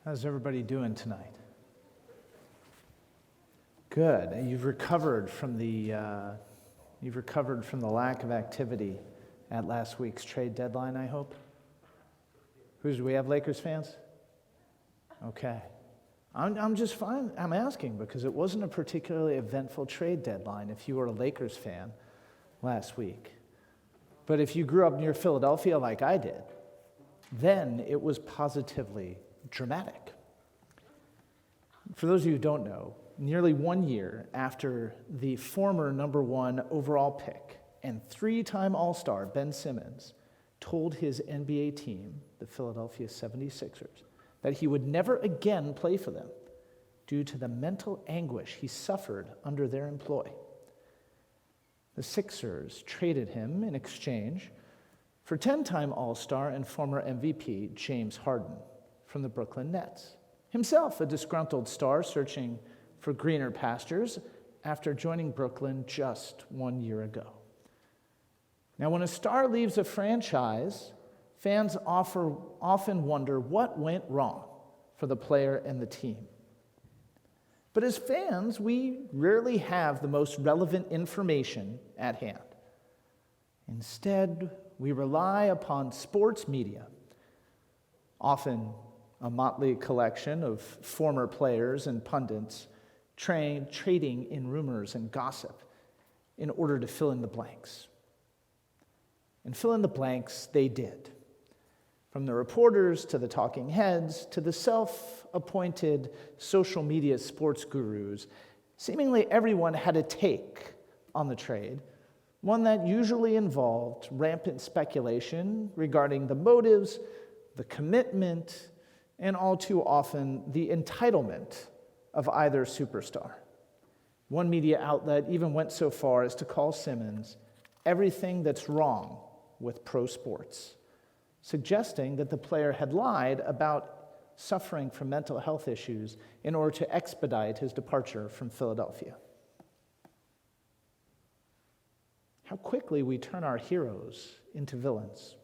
How's everybody doing tonight? Good. You've recovered from the lack of activity at last week's trade deadline, I hope. Do we have Lakers fans? Okay. I'm just fine. I'm asking because it wasn't a particularly eventful trade deadline if you were a Lakers fan last week. But if you grew up near Philadelphia like I did, then it was positively dramatic. For those of you who don't know, nearly 1 year after the former number one overall pick and three-time All-Star Ben Simmons told his NBA team, the Philadelphia 76ers, that he would never again play for them due to the mental anguish he suffered under their employ. The Sixers traded him in exchange for 10-time All-Star and former MVP James Harden from the Brooklyn Nets, himself a disgruntled star searching for greener pastures after joining Brooklyn just 1 year ago. Now, when a star leaves a franchise, fans often wonder what went wrong for the player and the team. But as fans, we rarely have the most relevant information at hand. Instead, we rely upon sports media, often a motley collection of former players and pundits trading in rumors and gossip in order to fill in the blanks. And fill in the blanks they did. From the reporters to the talking heads to the self-appointed social media sports gurus, seemingly everyone had a take on the trade, one that usually involved rampant speculation regarding the motives, the commitment, and all too often the entitlement of either superstar. One media outlet even went so far as to call Simmons everything that's wrong with pro sports, suggesting that the player had lied about suffering from mental health issues in order to expedite his departure from Philadelphia. How quickly we turn our heroes into villains,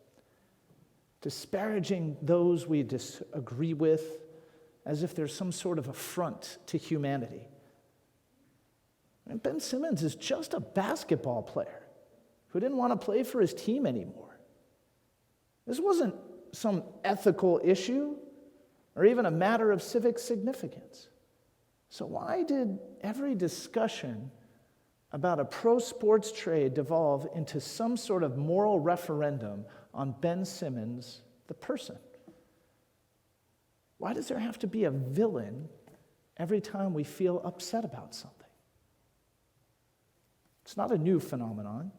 disparaging those we disagree with as if there's some sort of affront to humanity. And Ben Simmons is just a basketball player who didn't want to play for his team anymore. This wasn't some ethical issue or even a matter of civic significance. So why did every discussion about a pro sports trade devolve into some sort of moral referendum on Ben Simmons, the person? Why does there have to be a villain every time we feel upset about something? It's not a new phenomenon.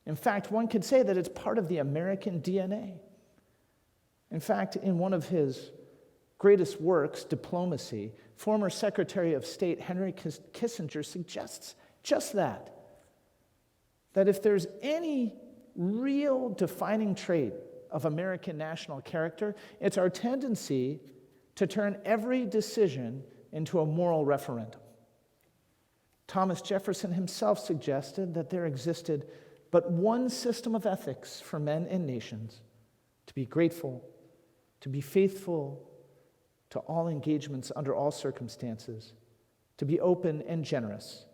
In fact, one could say that it's part of the American DNA. In fact, in one of his greatest works, Diplomacy, former Secretary of State Henry Kissinger suggests just that if there's any real defining trait of American national character, it's our tendency to turn every decision into a moral referendum. Thomas Jefferson himself suggested that there existed but one system of ethics for men and nations: to be grateful, to be faithful to all engagements under all circumstances, to be open and generous,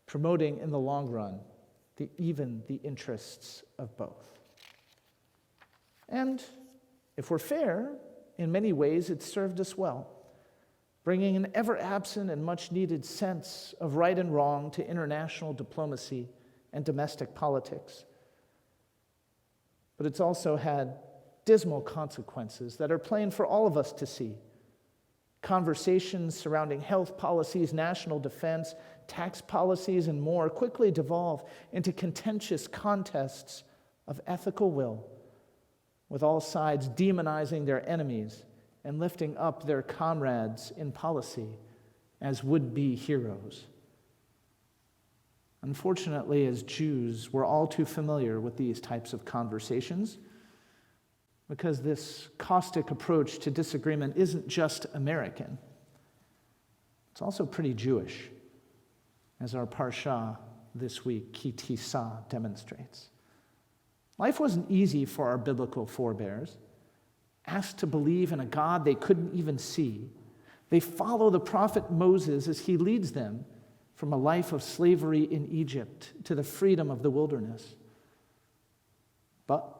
promoting in the long run even the interests of both. And if we're fair, in many ways it served us well, bringing an ever-absent and much-needed sense of right and wrong to international diplomacy and domestic politics. But it's also had dismal consequences that are plain for all of us to see. Conversations surrounding health policies, national defense, tax policies, and more quickly devolve into contentious contests of ethical will, with all sides demonizing their enemies and lifting up their comrades in policy as would-be heroes. Unfortunately, as Jews, we're all too familiar with these types of conversations because this caustic approach to disagreement isn't just American. It's also pretty Jewish, as our parsha this week, Ki Tisa, demonstrates. Life wasn't easy for our biblical forebears, asked to believe in a God they couldn't even see, They follow the prophet Moses as he leads them from a life of slavery in Egypt to the freedom of the wilderness. But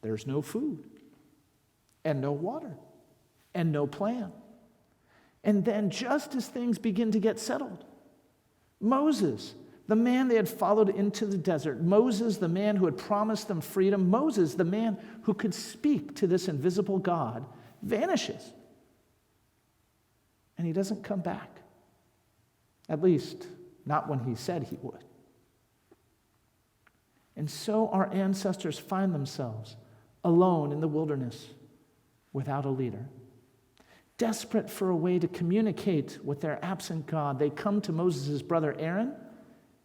there's no food, and no water, and no plan. And then, just as things begin to get settled, Moses, the man they had followed into the desert, Moses, the man who had promised them freedom, Moses, the man who could speak to this invisible God, vanishes. And he doesn't come back. At least, not when he said he would. And so our ancestors find themselves alone in the wilderness without a leader. Desperate for a way to communicate with their absent God, they come to Moses' brother Aaron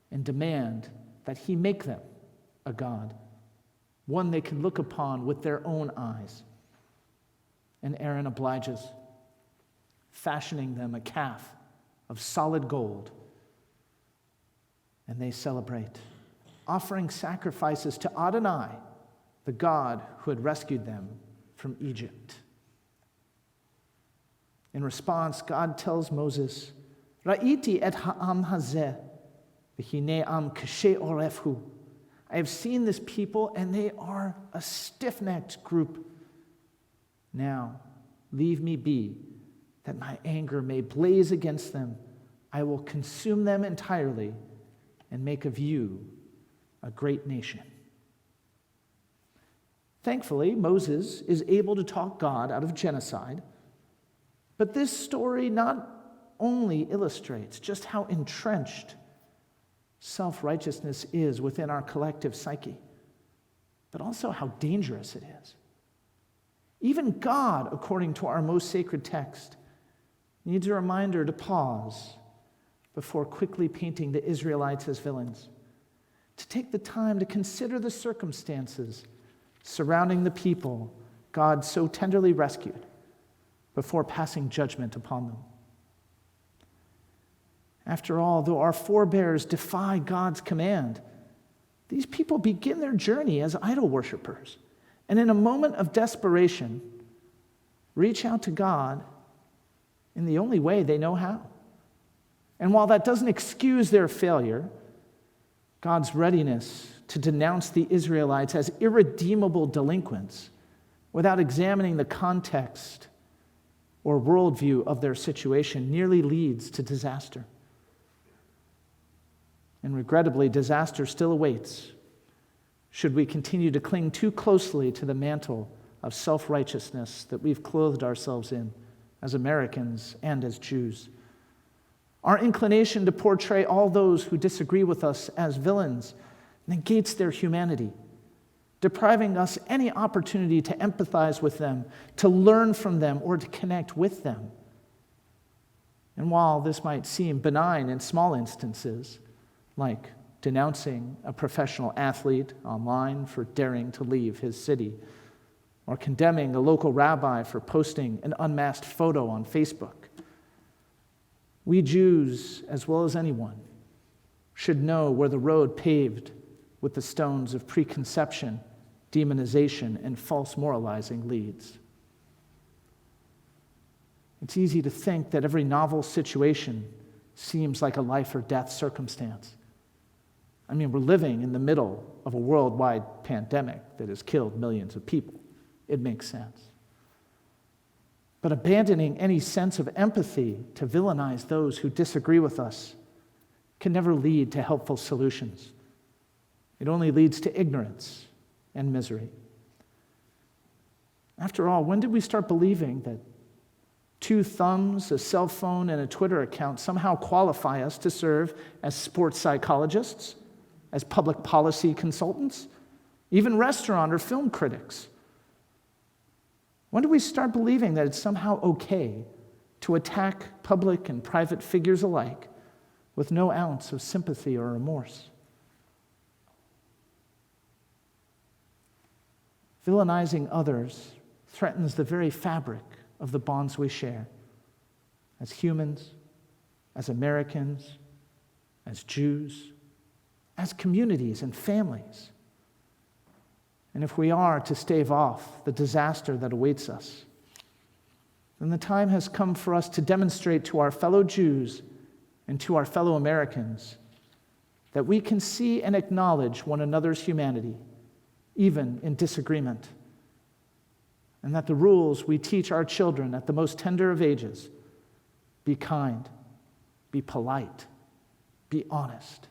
and demand that he make them a god, one they can look upon with their own eyes. And Aaron obliges, fashioning them a calf of solid gold. And they celebrate, offering sacrifices to Adonai, the God who had rescued them from Egypt. In response, God tells Moses, Ra'iti et ha'am hazeh, v'hinei am kashe orefhu. I have seen this people, and they are a stiff-necked group. Now, leave me be, that my anger may blaze against them. I will consume them entirely and make of you a great nation. Thankfully, Moses is able to talk God out of genocide, but this story not only illustrates just how entrenched self-righteousness is within our collective psyche, but also how dangerous it is. Even God, according to our most sacred text, needs a reminder to pause before quickly painting the Israelites as villains, to take the time to consider the circumstances surrounding the people God so tenderly rescued before passing judgment upon them. After all, though our forebears defy God's command, these people begin their journey as idol worshipers, and in a moment of desperation, reach out to God in the only way they know how. And while that doesn't excuse their failure, God's readiness to denounce the Israelites as irredeemable delinquents without examining the context or worldview of their situation nearly leads to disaster. And regrettably, disaster still awaits should we continue to cling too closely to the mantle of self-righteousness that we've clothed ourselves in as Americans and as Jews. Our inclination to portray all those who disagree with us as villains negates their humanity, depriving us any opportunity to empathize with them, to learn from them, or to connect with them. And while this might seem benign in small instances, like denouncing a professional athlete online for daring to leave his city, or condemning a local rabbi for posting an unmasked photo on Facebook, we Jews, as well as anyone, should know where the road paved with the stones of preconception, demonization, and false moralizing leads. It's easy to think that every novel situation seems like a life or death circumstance. I mean, we're living in the middle of a worldwide pandemic that has killed millions of people. It makes sense. But abandoning any sense of empathy to villainize those who disagree with us can never lead to helpful solutions. It only leads to ignorance and misery. After all, when did we start believing that 2 thumbs, a cell phone, and a Twitter account somehow qualify us to serve as sports psychologists, as public policy consultants, even restaurant or film critics? When do we start believing that it's somehow okay to attack public and private figures alike with no ounce of sympathy or remorse? Villainizing others threatens the very fabric of the bonds we share as humans, as Americans, as Jews, as communities and families. And if we are to stave off the disaster that awaits us, then the time has come for us to demonstrate to our fellow Jews and to our fellow Americans that we can see and acknowledge one another's humanity, even in disagreement, and that the rules we teach our children at the most tender of ages, be kind, be polite, be honest,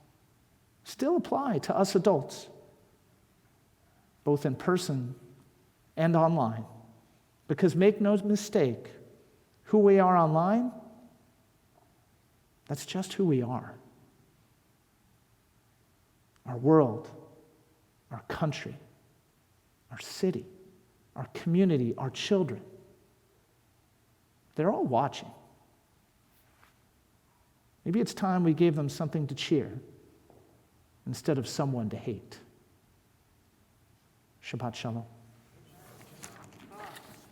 still apply to us adults, both in person and online. Because make no mistake, who we are online, that's just who we are. Our world, our country, our city, our community, our children, they're all watching. Maybe it's time we gave them something to cheer instead of someone to hate. Shabbat Shalom.